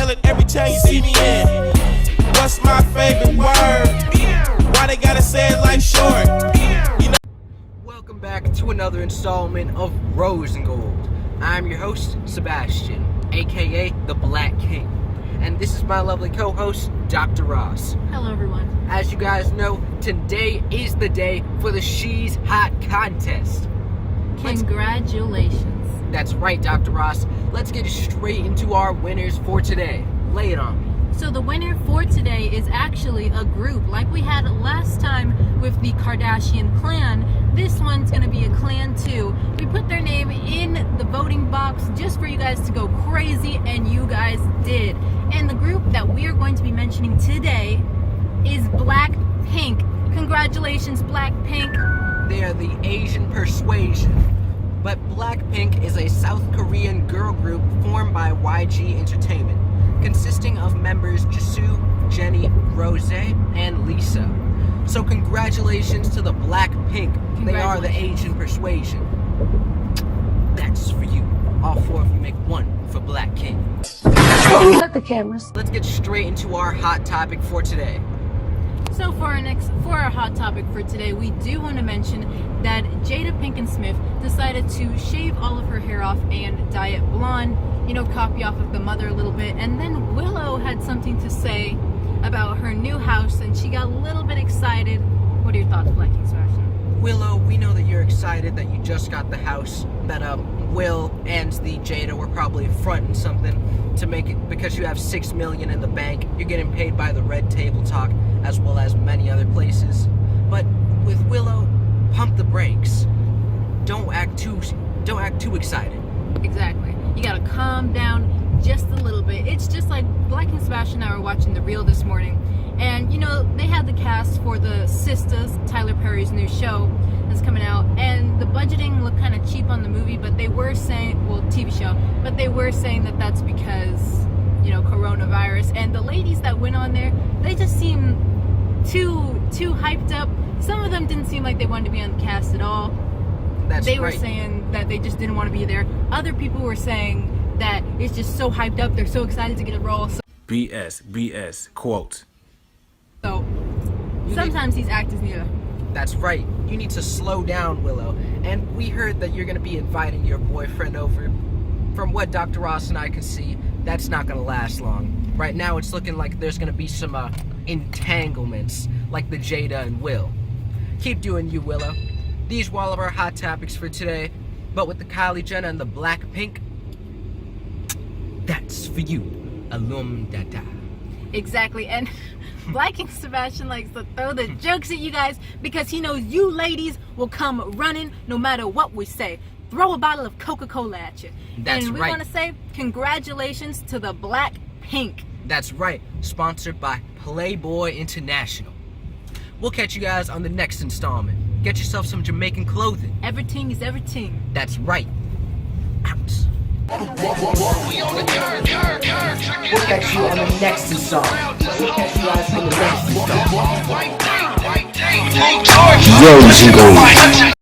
feel it every time you see me in. What's my favorite word? Why they gotta say it like short? You know. Welcome back to another installment of Rose and Gold. I'm your host, Sebastian, aka the Black King. And this is my lovely co-host, Dr. Ross. Hello, everyone. As you guys know, today is the day for the She's Hot contest. Congratulations. That's right, Dr. Ross. Let's get straight into our winners for today. Lay it on me. So the winner for today is actually a group like we had last time with the Kardashian clan. This one's going to be a clan too. We put their name in the voting box just for you guys to go crazy, and you guys did. And the group that we are going to be mentioning today is Blackpink. Congratulations, Blackpink. They are the Asian persuasion. But Blackpink is a South Korean girl group formed by YG Entertainment, consisting of members Jisoo, Jennie, Rose, and Lisa. So congratulations to the Blackpink. They are the Asian persuasion. That's for you. All four of you make one for Black King. Cut the cameras. Let's get straight into our hot topic for today. So for our hot topic for today, we do want to mention that Jada Pinkett Smith decided to shave all of her hair off and dye it blonde, copy off of the mother a little bit. And then Willow had something to say about her new house, and she got a little bit excited. What are your thoughts, Black King Sebastian? Willow, we know that you're excited that you just got the house, that Will and the Jada were probably fronting something to make it because you have $6 million in the bank. You're getting paid by the Red Table Talk as well as many other places. But with Willow, pump the brakes. Don't act too excited. Exactly. You gotta calm down just a little bit. It's just like Black and Sebastian and I were watching The Real this morning, and they had the cast for the Sisters, Tyler Perry's new show that's coming out, and the budgeting looked kind of cheap on the movie, but they were saying, TV show, but they were saying that that's because coronavirus. And the ladies that went on there, they just seem too hyped up. Some of them didn't seem like they wanted to be on the cast at all. They were saying that they just didn't want to be there. Other people were saying that it's just so hyped up, they're so excited to get a role. BS, quote. So sometimes these actors need to... That's right. You need to slow down, Willow. And we heard that you're going to be inviting your boyfriend over. From what Dr. Ross and I can see, that's not going to last long. Right now, it's looking like there's going to be some entanglements, like the Jada and Will. Keep doing you, Willow. These were all of our hot topics for today. But with the Kylie Jenner and the Blackpink, that's for you. Alum dada. Exactly. And Black King Sebastian likes to throw the jokes at you guys because he knows you ladies will come running no matter what we say. Throw a bottle of Coca-Cola at you. That's and we right. want to say congratulations to the Blackpink. That's right. Sponsored by Playboy International. We'll catch you guys on the next installment. Get yourself some Jamaican clothing. Everything is everything. That's right. Out. We'll catch you on the next installment. We'll catch you guys on the next installment. Rose and Gold.